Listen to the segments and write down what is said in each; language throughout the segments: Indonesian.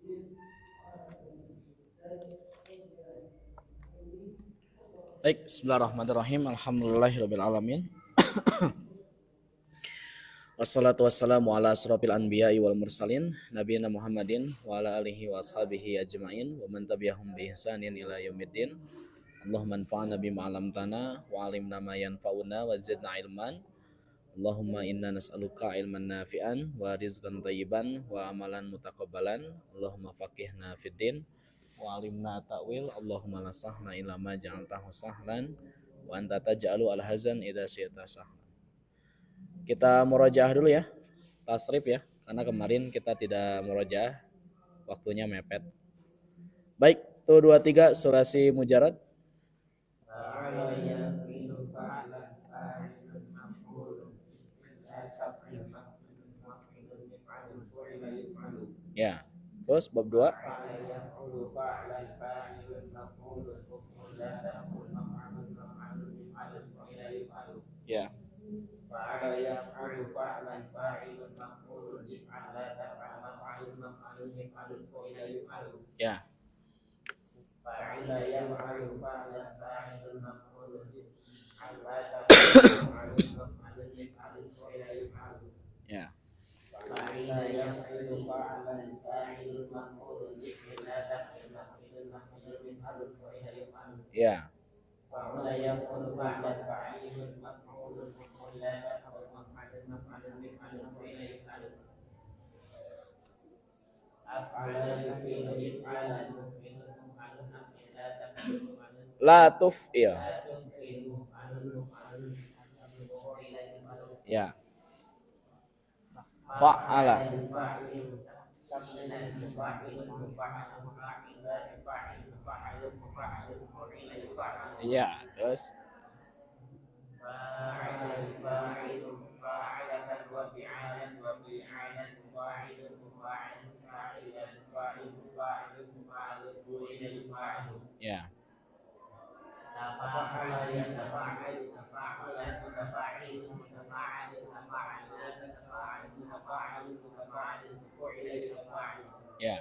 Baik, bismillahirrahmanirrahim. Alhamdulillahirabbil alamin. Wassalatu wassalamu ala asrofil anbiya'i wal mursalin nabiyina Muhammadin wa ala alihi wa ashabihi ajma'in wa man tabi'ahum bi ihsanin ila yaumiddin. Allahumma anfa'na bima 'allamtana wa 'allimna ma yanfa'una wa zidna ilman. Allahumma inna nas'aluka ilman nafi'an wa rizqan thayyiban wa amalan mutaqabbalan. Allahumma faqihna fid din wa 'allimna ta'wil. Allahumma la sahla illa ma ja'altahu sahlan wa anta taj'alu al-hazan idza syi'ta sahlan. Kita murojaah dulu ya, tasrif ya, karena kemarin kita tidak murojaah, waktunya mepet. Baik, tuh 23 surasi mujarad. Ya, terus bab 2. Ya. Ya. Ya. Ya. La tuf'il. Ya. Fa'ala. Ya, terus ya. Ya.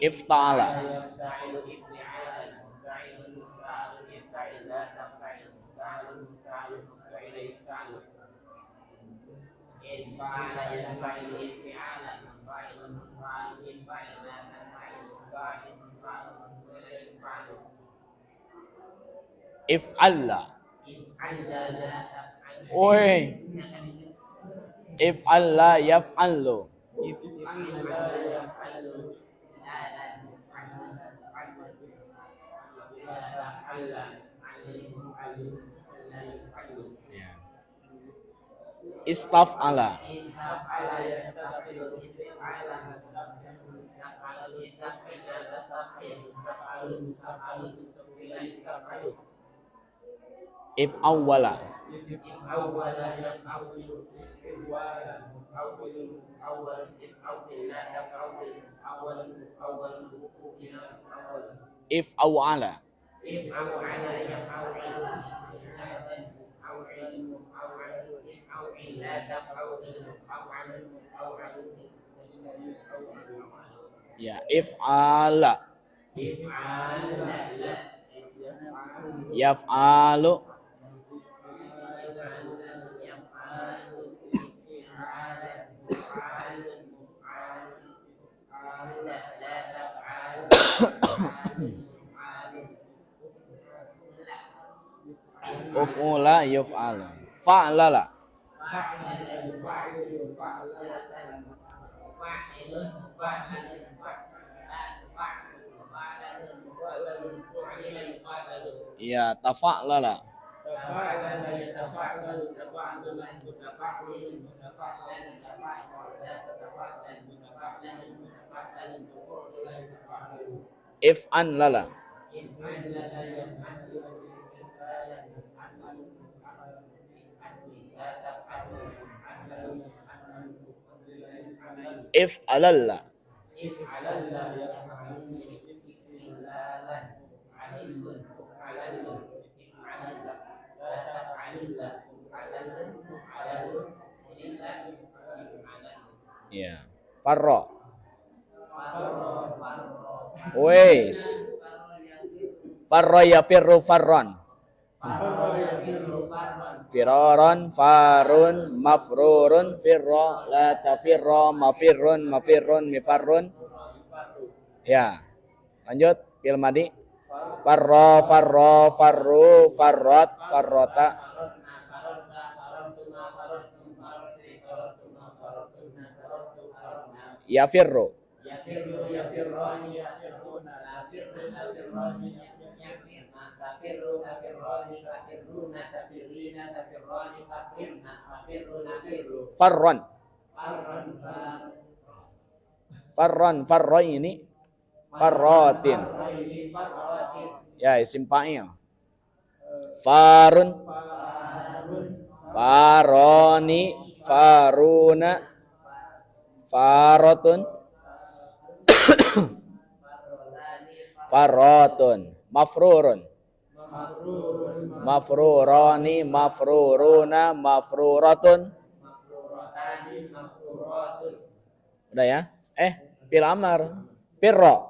Ifta'ala. If'alla. Woi. If'alla yaf'allu. Istaf'ala. If'awwala. If'awwala. Ya, if'ala. Yaf'alu. Uf'ula yuf'alu. Fa'lala. Ya, tafa'lala. If'an lala. If'alalla. Ya. Farro. Wes. Farro yafirru farron. Firoron, farun, mafrurun, firro, la tafirro, mafirrun, mafirrun, mifarrun. Ya. Lanjut, fi'il madi. Farro, farro, farru, farrot, farrota. Yafirru. Farron. Farron, farro ini farrotin. Ya, isim fa'il. Farun, faroni, faruna, farotun, farotun, mafrurun, mafruroni, mafruruna, mafruratun. Udah ya? Fil amar. Firro.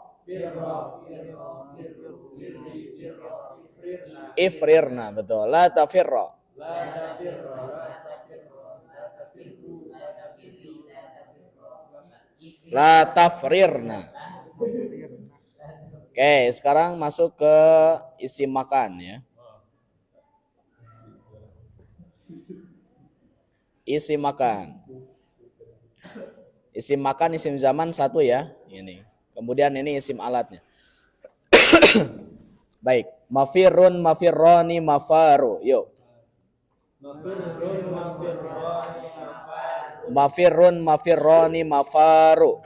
Ifrirna, betul. La tafirro. La tafrirna. Oke, sekarang masuk ke isim makan ya. Isim makan. Isim makan, isim zaman satu ya. Ini. Kemudian ini isim alatnya. Baik. Mafirun, mafirroni, mafaru. Yuk. Mafirun, mafirroni, mafaru.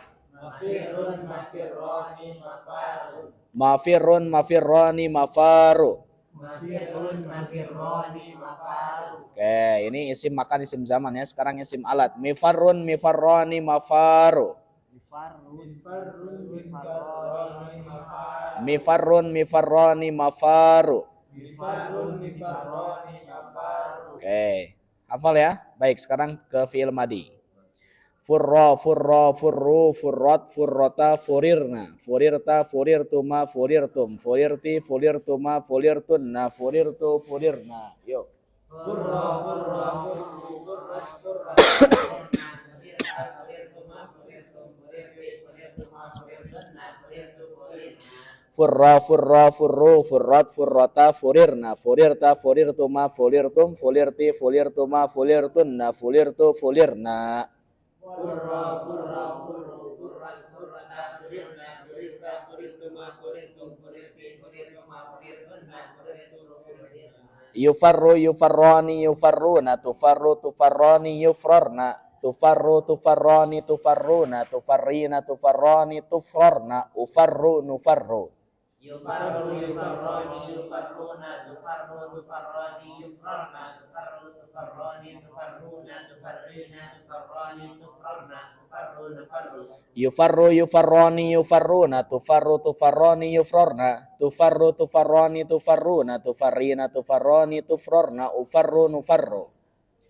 Mafirun, mafirroni, mafaru. Oke, ini isim makan, isim zaman ya. Sekarang isim alat. Mifarrun, mifarroni, mafaru. Mifarrun, mifarroni, mafaru. Oke, hafal ya. Baik, sekarang ke fi'il madi. Furra, furra, furru, furrat, furrota, furirna, furirta, furirtuma, furirtum, furirti, furirtuma, furirtunna, furirtu, furirna. Yuk. Furra, furra, furru, furrat, furrat, Furra, furra, furru, furrat, furrota, furirna, furirta, furirtuma, furirtum, fulirti, fulirtuma, fulirtunna, fulirtu, fulirna. Furra, furra, furru, furrat, furrata, furirna, furirta, furirtuma, furirtum, furirti, furirtuma, furirtunna, furirtu, fulirna. Yufarru, yufarroni, yufarruna, tufarru, tufarroni, yufrarna. Tufarru, tufarroni, tufarruna, tufarrina, tufarroni, tufrarna, ufarru, nufarru. Yufarru, yufarroni, yufarruna, tufarru, tufarroni, yufrarna, tufarru, tufarroni, tufarruna, tufarrina, tufarroni, tufrarna, tufarru, nufarru. Yufarru, yufarroni, yufarruna, tufarru, tufarroni, yufrarna, tufarru, tufarroni, tufarruna, tufarrina, tufarroni, tufrarna, ufarru, nufarru.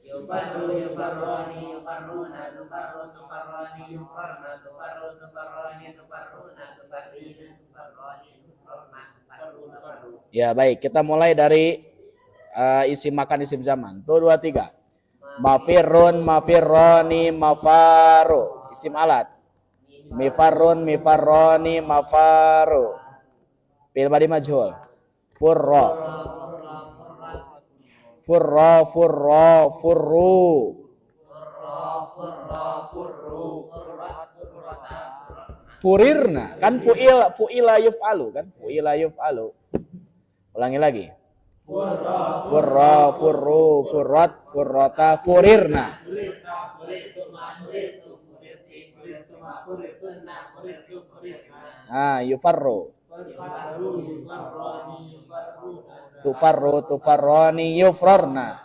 Yufarru, yufarroni, yufarruna, tufarru, tufarroni, yufrarna, tufarru, tufarroni, tufarruna, tufarrina, tufarroni, tufrarna, tufarru, nufarru. Ya, baik, kita mulai dari isim makan, isim zaman. Tuh, 2, 3. Mafirrun, mafirroni, mafaru. Isim alat. Mifarrun, mifarroni, mafaru. Fi'il madi majhul. Furra. Furra, furra, furru. Furirna. Kan fu'ila yuf'alu kan? Fu'ila yuf'alu. Ulangi lagi. Furra, furru, furrat, furrata, furirna. Yufarru. Tufarru, tufarroni, yufrarna.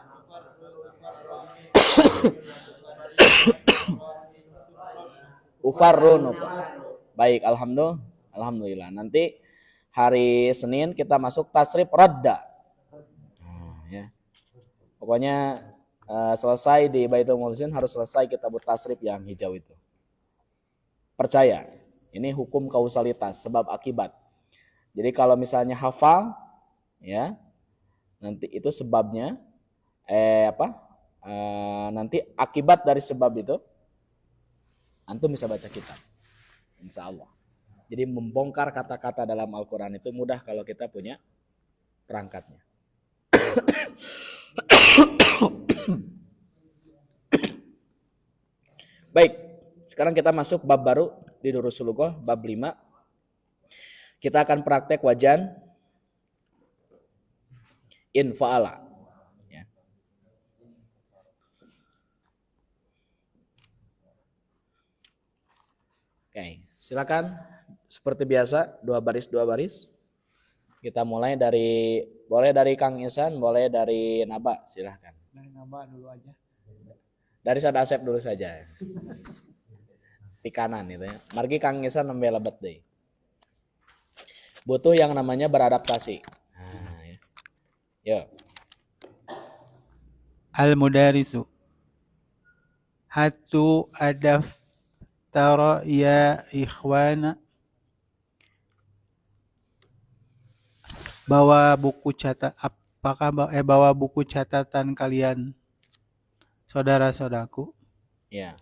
Ufarru. Baik, alhamdulillah. Nanti hari Senin kita masuk tasrif radda. Ya. Pokoknya selesai di Baitul Mulisin harus selesai kita buat tasrif yang hijau itu. percaya. Ini hukum kausalitas, sebab akibat. Jadi kalau misalnya hafal, ya nanti itu sebabnya, nanti akibat dari sebab itu, antum bisa baca kitab, insya Allah. Jadi membongkar kata-kata dalam Al-Quran itu mudah kalau kita punya perangkatnya. Baik, sekarang kita masuk bab baru di Durusul Lughah, bab 5. Kita akan praktek wajan in fa'ala. Ya. Oke, silakan seperti biasa dua baris. Kita mulai boleh dari Kang Ihsan, boleh dari Naba, silahkan. Dari Naba dulu aja. Dari Sada Asep dulu saja. Di kanan itu ya. Margi Kang Ihsan nembe lebet deh. Butuh yang namanya beradaptasi. Nah, ya. Yo. Al-mudarisu. Hatu adaf tara ya ikhwana. Bawa buku catatan kalian, saudara-saudaraku. Ya.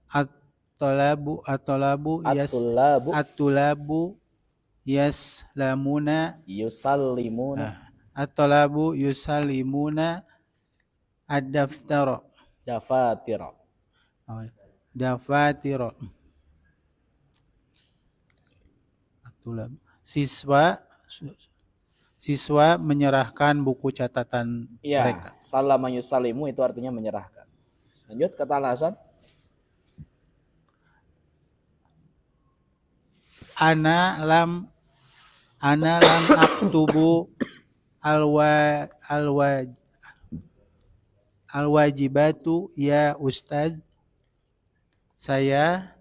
At-tulabu yaslamuna Yusallimuna. At-tulabu yusallimuna ad-daftara. Dafatira. Dafatira. At-tulab. Siswa menyerahkan buku catatan mereka. Salama yusallimu itu artinya menyerahkan. Lanjut kata Al-Hasan. Ana lam aktubu alwajibatu ya Ustaz. Saya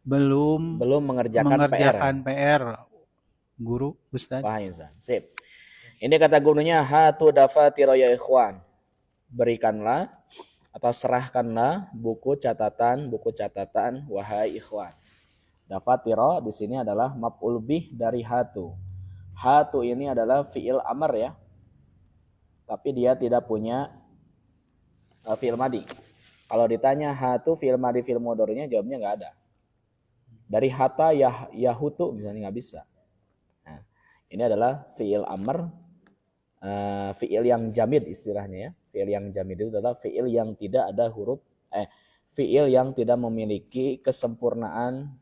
belum mengerjakan PR. Guru, Ustaz. Sip. Ini kata gurunya, hatu dafatira ya ikhwan. Berikanlah atau serahkanlah buku catatan wahai ikhwan. Dafatira di sini adalah maf'ul bih dari hatu. Hatu ini adalah fi'il amr ya. Tapi dia tidak punya fi'il madi. Kalau ditanya hatu fi'il madi fi'il mudhari'nya jawabnya enggak ada. Dari hata yahutu misalnya enggak bisa. Nah, ini adalah fi'il amr, fi'il yang jamid istilahnya ya. Fi'il yang jamid itu adalah fi'il yang tidak ada fi'il yang tidak memiliki kesempurnaan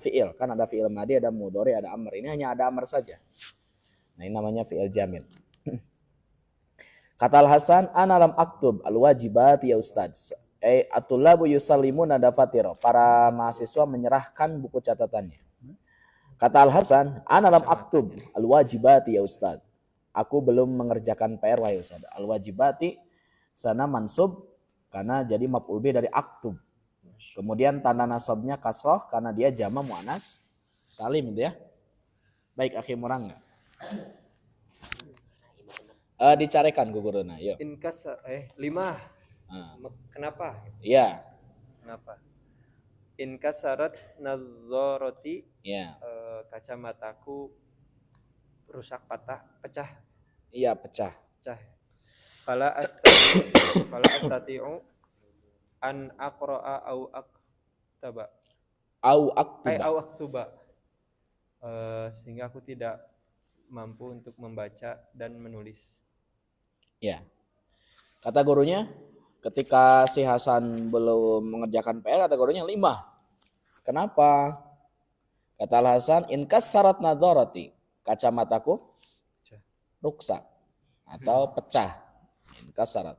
fi'il. Kan ada fi'il madi, ada mudhari, ada amr. Ini hanya ada amr saja. Nah, ini namanya fi'il jamid. Kata Al-Hasan, ana lam aktub al-wajibat ya Ustaz. At-tullabu yusallimuna dafatira. Para mahasiswa menyerahkan buku catatannya. Kata Al-Hasan, ana lam aktub al-wajibati ya Ustaz. Aku belum mengerjakan PR wahai Ustaz. Al-wajibati sana mansub karena jadi maf'ul bih dari aktub. Kemudian tanda nasabnya kasroh karena dia jama muannas salim itu ya. Baik, akhi murang enggak? Dicarikan guguruna, yuk. Inkas 5. Kenapa? Iya. Kenapa? Inkasarat nazarati. Iya. Kacamataku rusak pecah. Iya, pecah. Fala astati'u an aqra'a au aktaba. Au aktuba. Sehingga aku tidak mampu untuk membaca dan menulis. Ya. Kata gurunya, ketika si Hasan belum mengerjakan PR, kata gurunya 5. Kenapa? Kata Hasan, inkas syarat nadharati, kacamataku rusak atau pecah. Inkas syarat.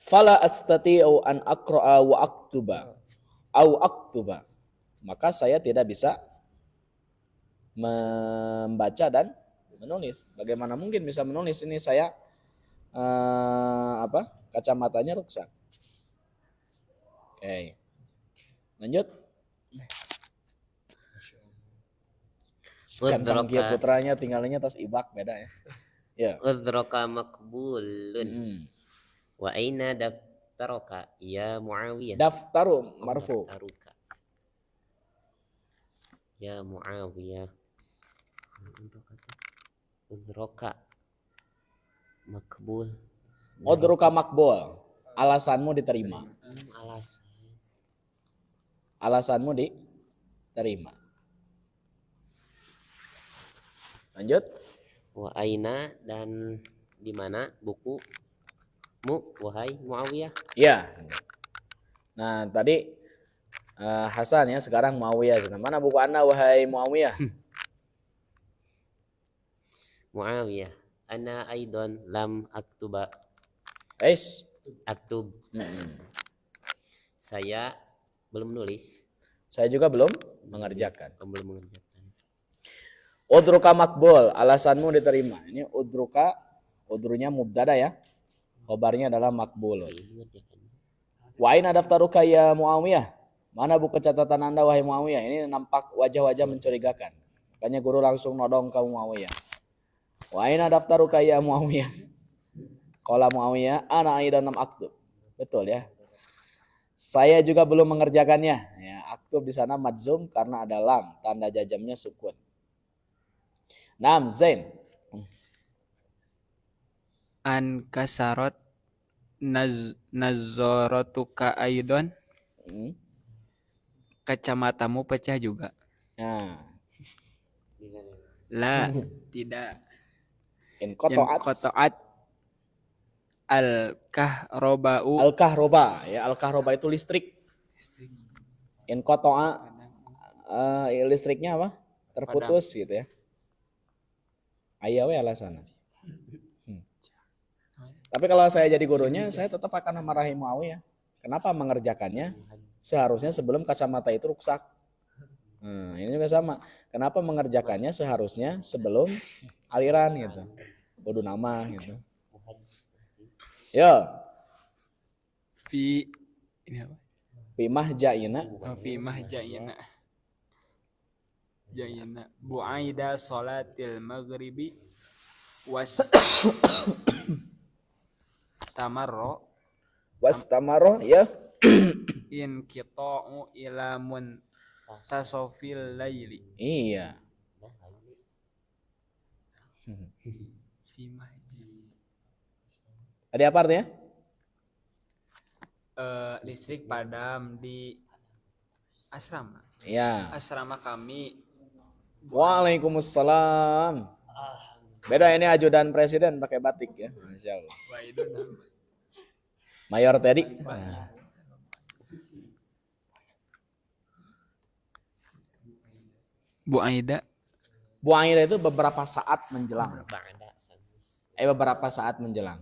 Fala astati'u an aqra'a wa aktuba. Maka saya tidak bisa membaca dan menulis. Bagaimana mungkin bisa menulis? Ini saya kacamatanya rusak. Oke. Lanjut. Sekian panggil putranya tinggalnya tas ibak beda ya. Ya. Udraka makbulun. Wa aina daftaroka ya Muawiyah. Daftaru marfu. Daftaruka ya Muawiyah. Udroka makbul. Udruka makbul. Alasanmu diterima. Alasanmu diterima. Lanjut. Wa aina, dan di mana buku mu wahai Muawiyah. Ya. Nah, tadi Hasan ya, sekarang Muawiyah. Mana buku Anda wahai Muawiyah? Muawiyah, ana aidan lam aktuba. Aktub. Saya belum nulis. Saya juga belum mengerjakan. Belum mengerjakan. Udruka makbul, alasanmu diterima. Ini udrunya mubtada ya. Khobarnya adalah makbul. Wa aina daftaruka ya Muawiyah? Mana buku catatan Anda wahai Muawiyah? Ini nampak wajah-wajah mencurigakan. Makanya guru langsung nodong ke Muawiyah. Wa aina daftaruka ya Muawiyah? Qala Muawiyah, ana aidan lam aktub. Betul ya. Saya juga belum mengerjakannya. Ya, aktub di sana madzum karena ada lam, tanda jazamnya sukun. Naam, Zain. An kasarot nazaratuka aidan. Kacamatamu pecah juga. Nah. La, tidak. In qata'at al-kahroba'u. Al-kahroba, ya, al-kahroba itu listrik. In qata'a listriknya apa? Terputus padam. Gitu ya. Ayawe alasan. Tapi kalau saya jadi gurunya, saya tetap akan memarahi Muawiyah. Kenapa mengerjakannya? Seharusnya sebelum kacamata itu rusak. Nah, ini juga sama. Kenapa mengerjakannya seharusnya sebelum aliran gitu. Bodoh nama gitu. Yo. Ini apa? Fi mahja'ina. Fi mahja'ina. Ja'ina. Bu'aida salatil maghribi was tamarro ya. In qita'u ila muntasafil laili. Iya. Ada apa artinya? Listrik padam di asrama. Ya. Asrama kami. Waalaikumsalam. Beda ini ajudan presiden pakai batik ya. Masya Allah. Mayor Teddy. Bu Aida. Bu Aida itu beberapa saat menjelang. Beberapa saat menjelang.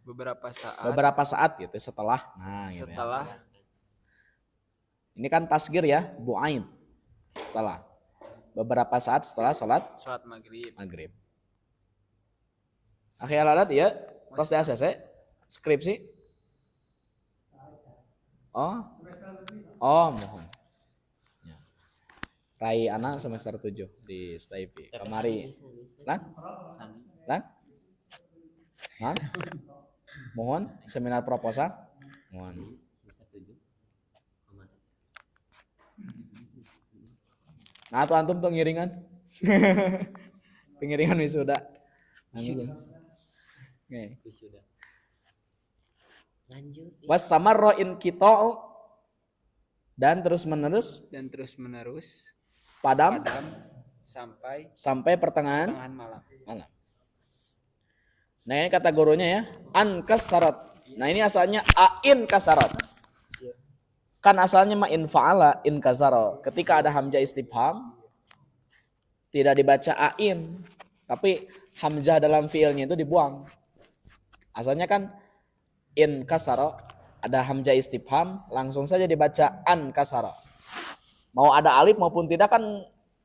Beberapa saat gitu setelah. Nah, setelah. Gitu ya. Ini kan tasgir ya, Bu Ain. Setelah. Beberapa saat setelah salat maghrib. Akhir alat ya, pros ACC, skripsi. Mohon. Ya. Rai anak semester 7 di STIP. Kemari. Lan? Mohon seminar proposal. Mohon. Nah, tuh antum tuh ngiringan. Pengiringan wisuda. Wisuda. Lanjut. Wasamarro in qita'u dan terus menerus padam sampai pertengahan malam. Nah, ini kata gurunya ya, an kasarat. Nah, ini asalnya ain kasarat. Kan asalnya ma in fa'ala in kasara. Ketika ada hamzah istifham tidak dibaca ain, tapi hamzah dalam fiilnya itu dibuang. Asalnya kan in kasara, ada hamzah istifham, langsung saja dibaca an kasara. Mau ada alif maupun tidak kan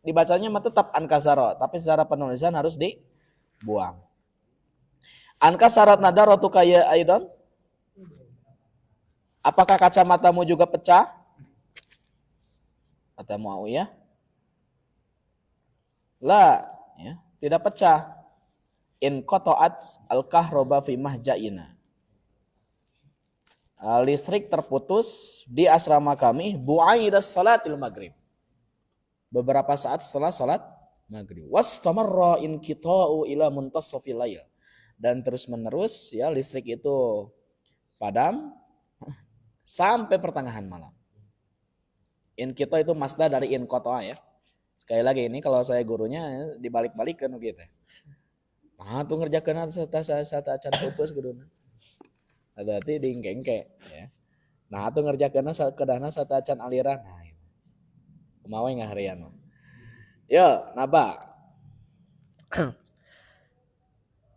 dibacanya tetap an kasara, tapi secara penulisan harus dibuang. An kasarat nadaratuka ya aidan? Apakah kacamatamu juga pecah? Kata Muawiyah. La, ya, tidak pecah. In qata'at al-kahroba fi mahja'ina. listrik terputus di asrama kami bu'aidas salatil maghrib. Beberapa saat setelah salat maghrib. Wastamarra inqita'u ila muntasafil lail. Dan terus menerus ya listrik itu padam sampai pertengahan malam. Inqita itu masdar dari inqata ya. Sekali lagi ini kalau saya gurunya dibalik-balikkan gitu. Nah, tuh ngerjakeun sata acan pupus guruna. Hati-hati diingke-ingke ya. Nah, tuh ngerjakeun kedahna sata acan aliran. Nah, kumaha ngaharian. Yo, napa?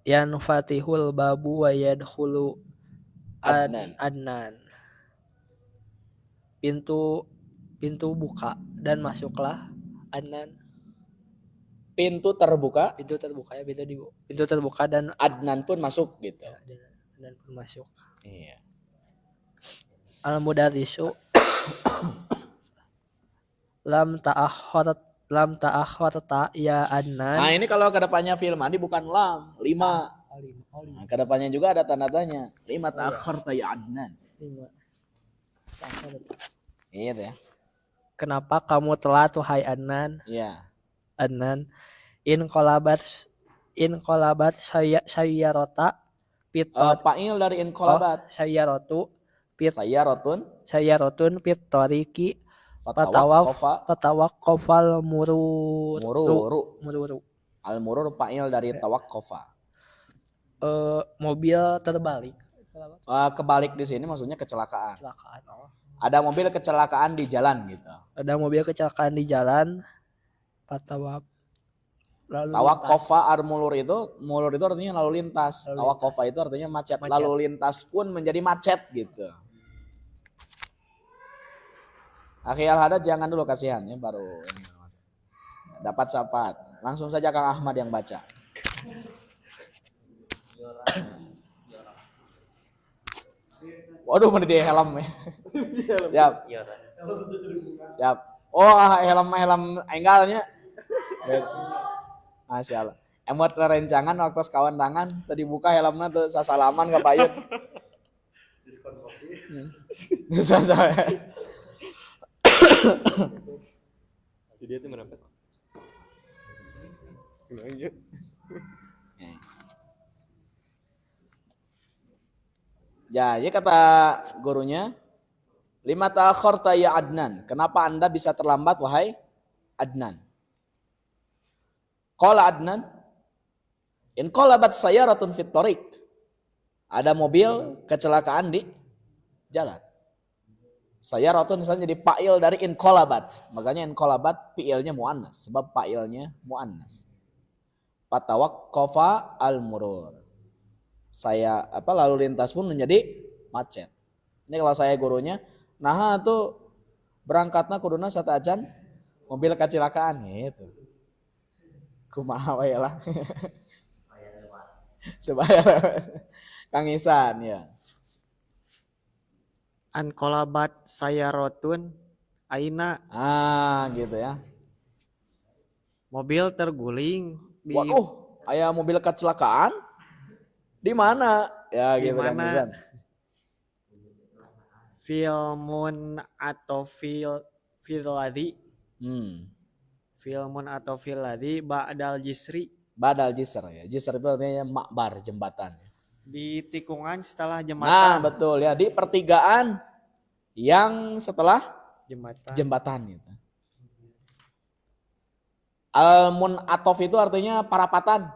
Yanfatihul babu wa yadkhulu adnan. Pintu buka dan masuklah adnan. Pintu terbuka Ya, pintu terbuka dan Adnan pun masuk gitu. Adnan pun masuk. Iya. Al mudarrisu lam ta'akhkharta ya adnan. Nah, ini kalau kedepannya film mandi bukan lam, 5. Nah, kedepannya juga ada tanda tanya. 5 ta'akhkharta ya Adnan. 5. Iya ya. Kenapa kamu telat wahai Adnan? Iya. Adnan in kolabat sayyarota pitot Fa'il dari inqalabat. sayyarotun pitoriki fatawakofal mururu. Al-murur fa'il dari tawaqqafa. Mobil terbalik. Kebalik di sini maksudnya kecelakaan. Kecelakaan. Ada mobil kecelakaan di jalan gitu. Ada mobil kecelakaan di jalan. Tawaqqafa mulur itu artinya lalu lintas. Tawaqqafa itu artinya macet. Lalu lintas pun menjadi macet gitu. Akhi Al-Hadad jangan dulu kasihan ya baru ini. Dapat syafaat. Langsung saja Kang Ahmad yang baca. Waduh, mana dia helm ya. Siap. Siap. Oh, helm enggalnya. Masya Allah. Emot rencangan waktu kawan tangan tadi buka helmnya tuh sasalaman ke payut. Diskon Shopee. Jadi itu berapa? Lanjut. Ya, jadi kata gurunya, 5 ta'akhkharta ya Adnan. Kenapa Anda bisa terlambat wahai Adnan? Qala Adnan, in qalabat sayyaratun fit thariq. Ada mobil kecelakaan di jalan. Sayyaratun misalnya jadi fa'il dari in qalabat. Makanya in qalabat fi'ilnya muannas sebab fa'ilnya muannas. Fatawaqqafa al-murur. Lalu lintas pun menjadi macet. Ini kalau saya gurunya, nah tuh berangkatna kuduna sata ajan mobil kecelakaan gitu. Kumaha wae lah. Supaya Kang Isan ya. Anqalabat sayaratun aina. Gitu ya. Mobil terguling di Waduh, aya mobil kecelakaan? Di mana? Ya di gitu Kang mana? Isan. Filmun atau filadi. Filmun atau filadi ba'dal jisri. Badal jisr ya. Jisr itu artinya makbar, jembatan. Di tikungan setelah jembatan. Nah, betul ya, di pertigaan yang setelah Jembatan. jembatan gitu. Al-mun'atof itu artinya parapatan.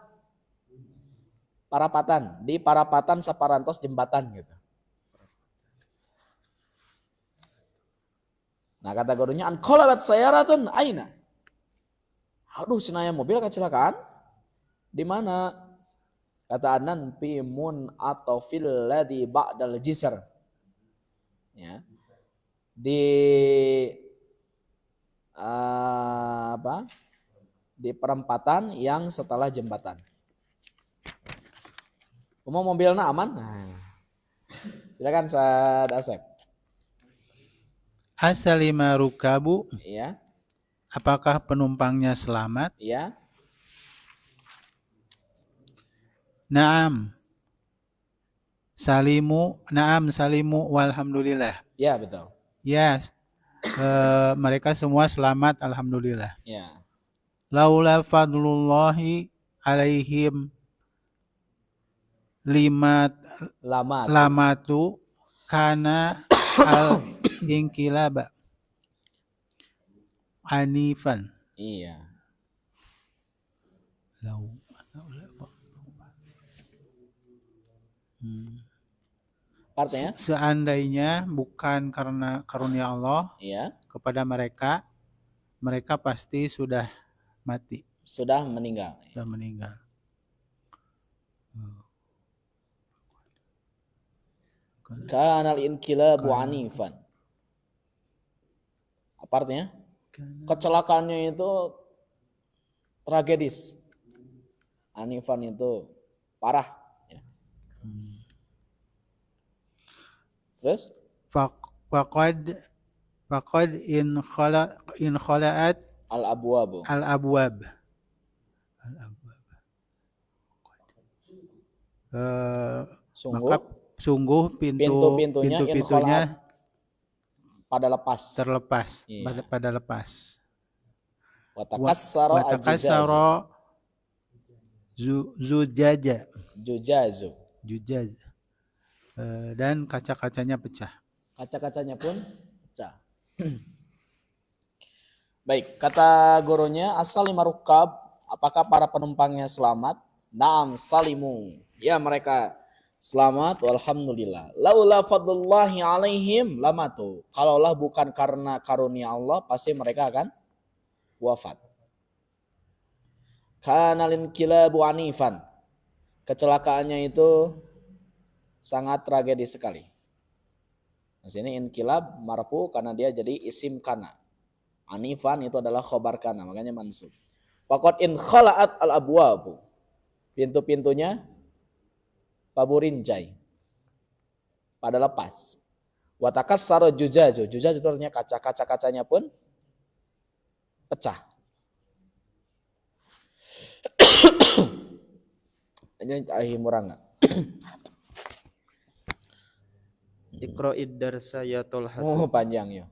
Parapatan, di parapatan saparantos jembatan gitu. Nah, kata gurunya anqalabat sayyaratun aina. Aduh, cenaya mobil kecelakaan. Di mana? Kata Adnan fi mun'atofil ladzi ba'dal jisr. Ya. Di di perempatan yang setelah jembatan. Mobilnya aman? Nah. Silakan Ustaz Asep. Asalima rukabu. Iya. Apakah penumpangnya selamat? Iya. Naam. Salimu, naam salimu walhamdulillah. Ya, betul. Ya, mereka semua selamat alhamdulillah. Ya. Laula fadlullahi alaihim Lama. lamatu kana al inkilaba hanifan. Iya. Artinya? Seandainya bukan karena karunia Allah Iya. kepada mereka, mereka pasti sudah mati, Sudah meninggal. sudah meninggal. Kanal inqilabu anifan. Apa artinya? Kecelakaannya itu tragedis. Anifan itu parah. Ya. Terus? Faqad in khala'at Al-abwabu. al-abwab. Maka Sungguh sungguh pintu-pintunya pintu-pintunya pada lepas. terlepas, Iya. pada lepas. Watakassara al-jujazu. Watakassara zujaja, Jujazu. jujaz. Dan kaca-kacanya pecah. Kaca-kacanya pun pecah. Baik, kata gurunya asal lima rukab, apakah para penumpangnya selamat? Naam salimu. Ya, mereka selamat walhamdulillah. Laula fadlullahi alaihim lamatu. Kalaulah bukan karena karunia Allah, pasti mereka akan wafat. Kanalin kilabu anifan. Kecelakaannya itu sangat tragedi sekali. Di sini inkilab marfu karena dia jadi isim kana. Anifan itu adalah khobar kana, makanya mansub. Faqad in khala'at al-abwabu. Pintu-pintunya paburinjai. Pada lepas. Wa takassara jujazu. Jujaz itu artinya kaca. Kaca-kacanya pun pecah. Ini ahimura enggak? Iqra'id darsa ya Tolha. Oh, panjang ya.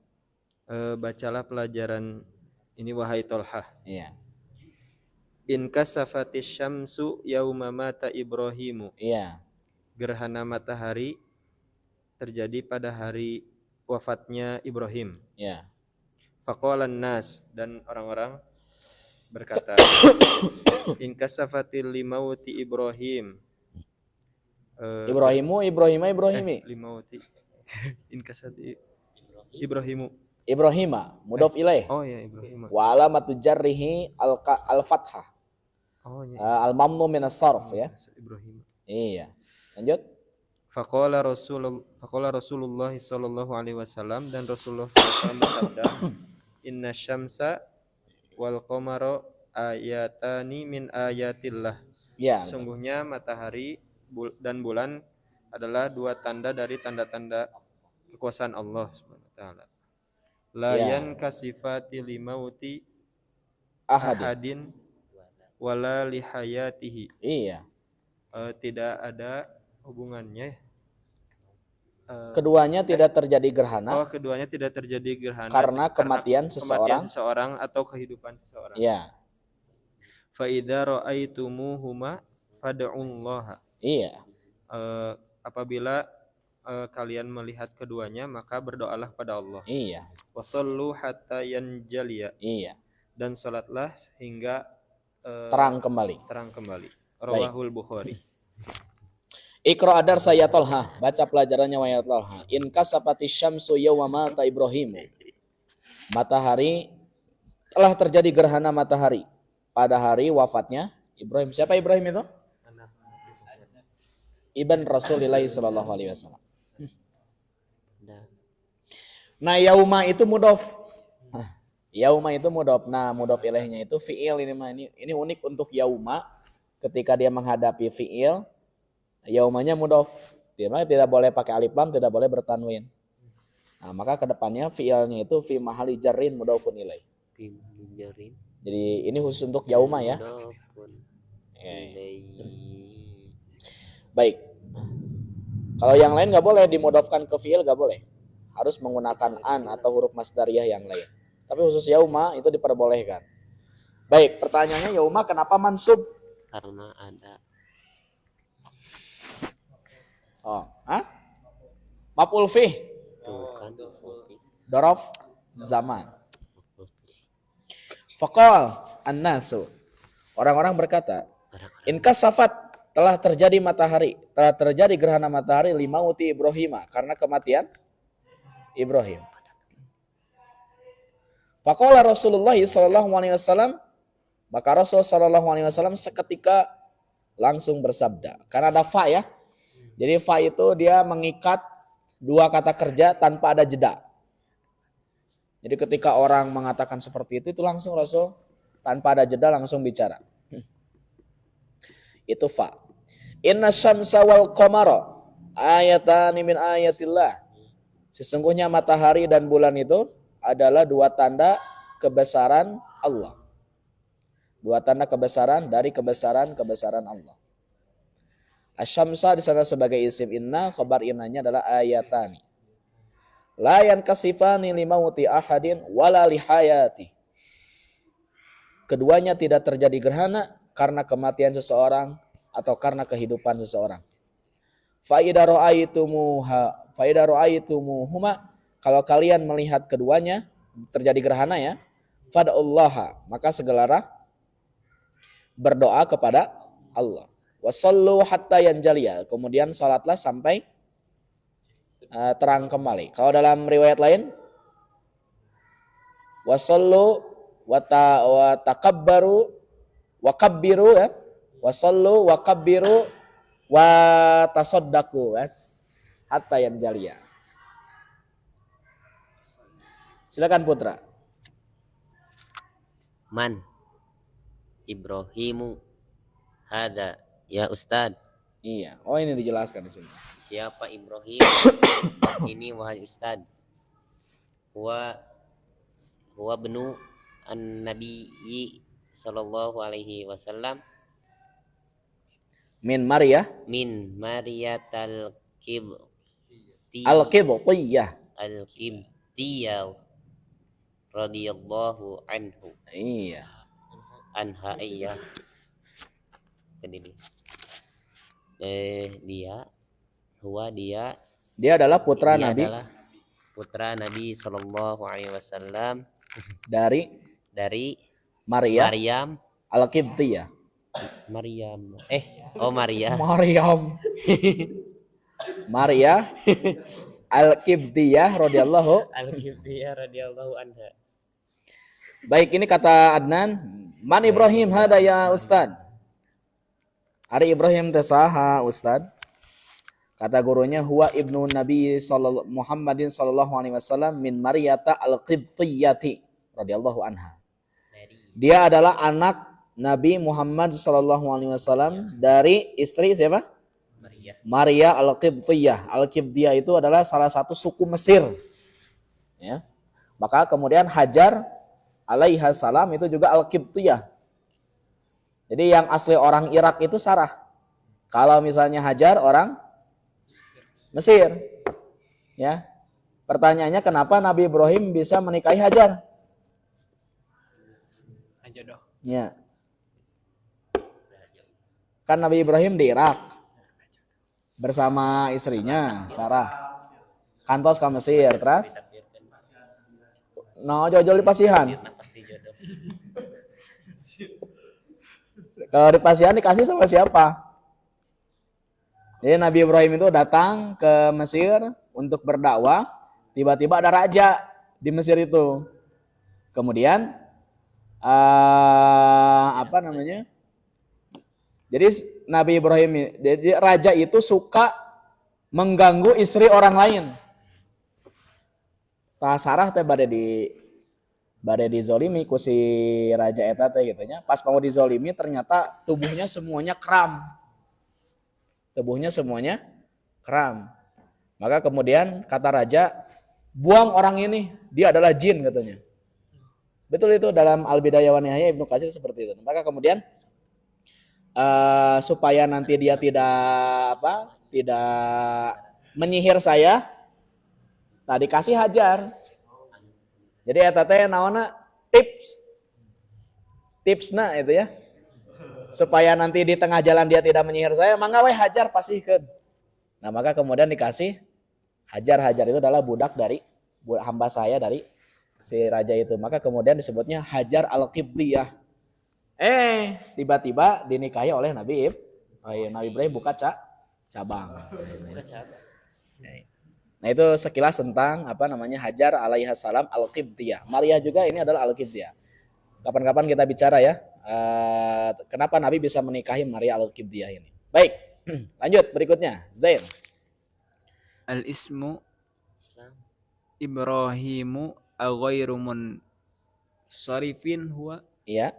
Bacalah pelajaran ini wahai Tolhah. Iya. In kasafatis syamsu yauma mata Ibrahimu. Iya. Gerhana matahari terjadi pada hari wafatnya Ibrahim. Iya. Faqalan nas, dan orang-orang berkata, in kasafatil limauti Ibrahim. Ibrahimi. Limauti. In kasati Ibrahimu. Ibrahima, mudhof ilaih. Oh ya, Ibrahim. Wa alamatu jarrihi al-fathah. Oh ya. Al-mamnu min as-sarf ya. Ibrahim. Iya. Lanjut. Faqala Rasulullah sallallahu alaihi wasallam, dan Rasulullah SAW bersabda, inna syamsa wal qamara ayatani min ayatillah. Ya. Sesungguhnya matahari dan bulan adalah dua tanda dari tanda-tanda kekuasaan Allah Subhanahu wa taala. La yankasifati limauti ahadin wala lihayatihi. Iya. Tidak ada hubungannya. Keduanya tidak terjadi gerhana. Keduanya tidak terjadi gerhana karena kematian seseorang atau kehidupan seseorang. Iya. Fa idza ra'aitumuhuma fad'ullaha. Iya. Apabila kalian melihat keduanya, maka berdoalah pada Allah. Iya. Wasallu hatta yanjaliya. Iya. Dan salatlah hingga terang kembali. Rawahul Bukhari. Iqra adar saya Talha. Baca pelajarannya wahai Talha. In kasafati syamsu yawma mata Ibrahim. Matahari telah terjadi gerhana matahari pada hari wafatnya Ibrahim. Siapa Ibrahim itu? Ibn Rasulullah sallallahu alaihi wasallam. Nah, yauma itu mudhof. Yauma itu mudhof. Nah, mudhof ilaihnya itu fiil ini mah ini unik untuk yauma. Ketika dia menghadapi fiil, yaumanya mudhof. Tidak boleh pakai alif lam, tidak boleh bertanwin. Nah, maka kedepannya fiilnya itu fi mahali jarrin mudhofun ilaih. Jadi ini khusus untuk yauma ya. Baik. Kalau yang lain nggak boleh dimodofkan ke fiil, nggak boleh. Harus menggunakan an atau huruf masdariyah yang lain. Tapi khusus yauma itu diperbolehkan. Baik, pertanyaannya yauma kenapa mansub? Karena ada Oh, hah? Maf'ul fih, tuh kan. dorof zaman. Faqal an-nasu. Orang-orang berkata, in kasafat, telah terjadi matahari, telah terjadi gerhana matahari limauti Ibrahim, karena kematian Ibrahim. Faqala Rasulullah sallallahu alaihi wasallam, maka Rasul sallallahu alaihi wasallam seketika langsung bersabda. Karena ada fa ya. Jadi fa itu dia mengikat dua kata kerja tanpa ada jeda. Jadi ketika orang mengatakan seperti itu langsung Rasul tanpa ada jeda langsung bicara. Itu fa. Inna syamsa wal qamara ayatani min ayatillah. Sesungguhnya matahari dan bulan itu adalah dua tanda kebesaran Allah. Dua tanda kebesaran dari kebesaran Allah. Asyamsa di sana sebagai isim inna, khabar innanya adalah ayatani. La yankasifani limauti ahadin wala lihayati. Keduanya tidak terjadi gerhana karena kematian seseorang atau karena kehidupan seseorang. Fa idza ra'aitumuhuma, kalau kalian melihat keduanya terjadi gerhana ya, fad'ullaha, maka segeralah berdoa kepada Allah. Wasallu hatta yanjaliya, kemudian salatlah sampai terang kembali. Kalau dalam riwayat lain, wasallu wa takabbaru wa kabbiru ya, wasallu wa kabbiru wa tasaddaqu ya, hatta yanjaliya. Silakan Putra. Man Ibrahimu hada ya Ustad. Iya. Oh ini dijelaskan di sini. Siapa Ibrahim? Ini wahai Ustad. Huwa benu an-nabiyyi sallallahu alaihi wasallam Min Maria. min Mariyatal Al-Qibtiyah. Al-Qibtiyah radhiyallahu anhu. Iya. Anha iya. Ini dia Dia adalah putra dia Nabi adalah putra Nabi sallallahu alaihi wasallam dari dari Maria Maryam Al-Qibtiyah. Maria Maria Al-Qibtiyah radhiyallahu. Al-Qibtiyah radhiyallahu anha. Baik, ini kata Adnan, man Ibrahim hada ya Ustad. Ari Ibrahim tesaha Ustad. Kata gurunya, huwa ibnu Nabi Muhammadin sallallahu alaihi wasallam min Mariyata al-Qibtiyati radhiyallahu anha. Dia adalah anak Nabi Muhammad sallallahu alaihi wasallam dari istri siapa? Maria al-Qibtiyah. Al-Qibtiyah itu adalah salah satu suku Mesir. Ya. Maka kemudian Hajar alaiha salam itu juga Al-Qibtiyah. Jadi yang asli orang Irak itu Sarah. Kalau misalnya Hajar orang Mesir. Ya. Pertanyaannya kenapa Nabi Ibrahim bisa menikahi Hajar? Jodoh. Ya. Kan Nabi Ibrahim di Irak bersama istrinya Sarah. Kantos ke Mesir, terus no jauh-jauh di Pasihan. Kalau di Pasihan dikasih sama siapa? Jadi Nabi Ibrahim itu datang ke Mesir untuk berdakwah, tiba-tiba ada raja di Mesir itu. Kemudian jadi Nabi Ibrahim, jadi raja itu suka mengganggu istri orang lain. Tah Sarah teh bade dizolimi ku si raja eta teh gitu nya. Pas mau dizolimi ternyata tubuhnya semuanya kram. Maka kemudian kata raja, buang orang ini, dia adalah jin katanya. Betul itu dalam Al-Bidayah wa Nihayah Ibnu Katsir seperti itu. Maka kemudian supaya nanti dia tidak menyihir saya, tadi kasih hajar. Jadi eta teh naonna tipsna itu ya. Supaya nanti di tengah jalan dia tidak menyihir saya, mangga we hajar pasihkeun. Nah, maka kemudian dikasih hajar. Hajar itu adalah budak dari hamba saya dari si raja itu. Maka kemudian disebutnya Hajar al-Qibtiyah. Tiba-tiba dinikahi oleh Nabi Ibrahim buka cabang. Nah, itu sekilas tentang Hajar alaihi salam al-Qibtiyah. Maria juga ini adalah al-Qibtiyah. Kapan-kapan kita bicara ya. Kenapa Nabi bisa menikahi Maria al-Qibtiyah ini. Baik, lanjut berikutnya. Zain. Al-ismu Ibrahimu ghairu munsharifin huwa Iya.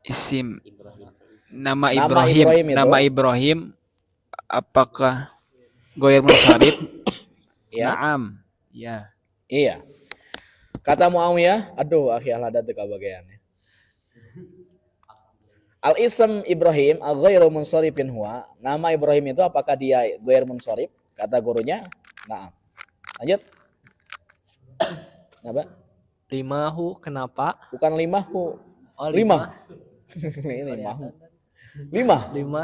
isim. Ibrahim. Nama Ibrahim itu. Nama Ibrahim apakah ghairu munsharif? Iya. Naam. Ya. Iya. Kata Muawiyah, aduh akhi al-hadat teu kabagean. Al-ism Ibrahim ghairu munsharifin huwa. Nama Ibrahim itu apakah dia ghair munsharif? Kata gurunya, naam. Lanjut. Kenapa? Limahu kenapa? Bukan limahu. Oh, Lima. Ini limahu. Lima. Lima.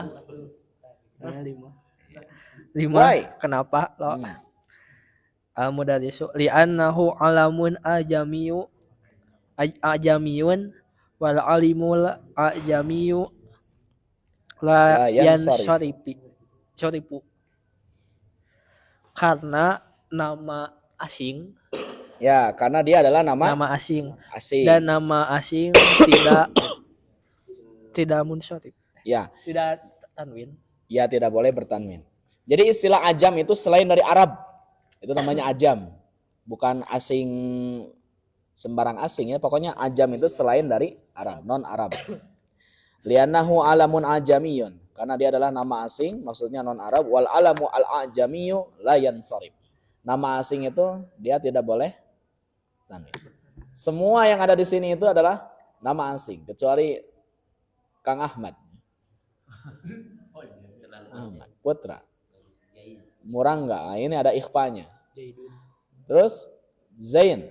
Lima. Why? Kenapa? Lo. Al-mudarrisu li'annahu alamun ajamiyun wal alimul ajamiyu la yansarifu. Karena nama asing, Ya, karena dia adalah nama asing asing. dan nama asing tidak munsharif. Ya, Tidak tanwin. ya tidak boleh bertanwin. Jadi istilah ajam itu selain dari Arab. Itu namanya ajam. Bukan asing sembarang asing ya. Pokoknya ajam itu selain dari Arab, non Arab. Li'annahu alamun ajamiyun. Karena dia adalah nama asing, maksudnya non Arab. Wal alamu al ajamiyu la yansarif. Nama asing itu dia tidak boleh tanwin. Semua yang ada di sini itu adalah nama asing kecuali Kang Ahmad. Ahmad Putra. Murah enggak? Nah, ini ada ikhfanya. Terus Zain.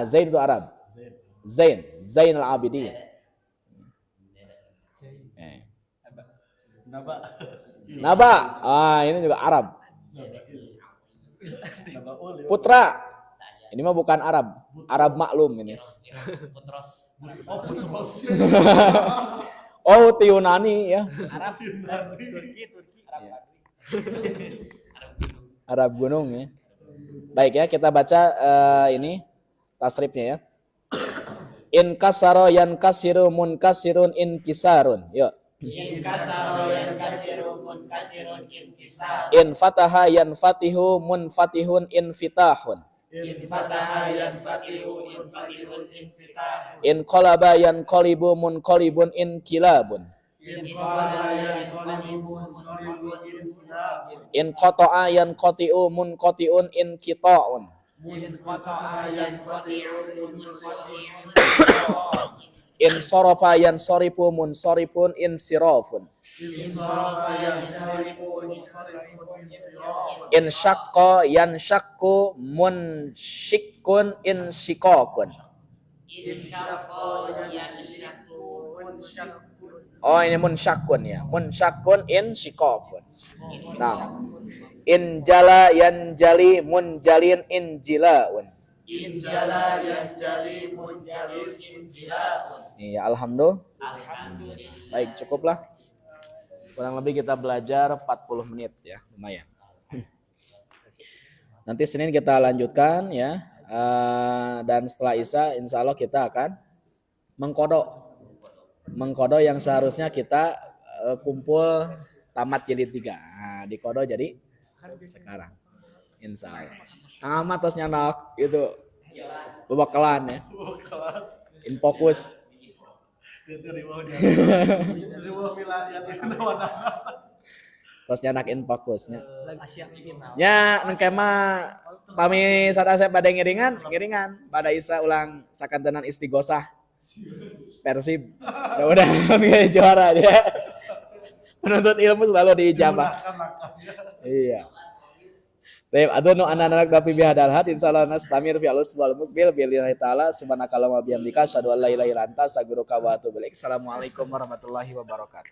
Zain itu Arab. Zain al-Abidin. Naba. Ini juga Arab. Putra. Ini mah bukan Arab. Arab maklum ini. Oh, Yunani ya. Arab gunung ya. Baik ya, kita baca ini tasrifnya ya. In kasaro yankasiru munkasirun inkisarun. Yuk. In kasaro yankasiru munkasirun inkisarun. In fataha yanfatihu munfatihun infitahun. In fataha yanfatihu munfatihun infitahun. In qalaba yanqalibu munqalibun inkilabun. In qala yanqalibu munqalibun inqilabun. In qata'a yanqati'u munqati'un inqita'un. In qata'a yanqati'u munqati'un. In sarafa yansarifu munsarifun insirafun. In sarafa yansarifu munsarifun insirafun. In syaqqa yanshaqqu munshikkun inshikakun. In syaqqa yanshaqqu munshaqqun. Oh, ini munsyakkun ya. Munsyakkun inshikakun. Nah. In jala yanjali munjalin injilaun. In jala yanjali munjalin injilaun. Iya, alhamdulillah. Alhamdulillah. Baik, cukuplah. Kurang lebih kita belajar 40 menit ya, lumayan. Nanti Senin kita lanjutkan ya. Dan setelah Isya insya Allah kita akan mengkodok yang seharusnya kita kumpul tamat jadi 3. Nah, dikodok jadi sekarang. Insya Allah. Kang Ahmad terus nyanak itu bebakalan ya. In fokus. Terus nyanakin fokusnya. Ya, nengkema pami sadasep pada ngiringan pada Isa ulang sakantenan istighosah Persib. Mudah-mudahan juara dia. Menuntut ilmu selalu diijabah. Iya. Baik, atuh nu anak-anak tapi bihadal had insyaallah nastamir fi alus wal mukbil billahi taala subhanakallahumma bihamdika asyhadu an la ilaha illa anta astaghfiruka wa atubu ilaik. Assalamualaikum warahmatullahi wabarakatuh.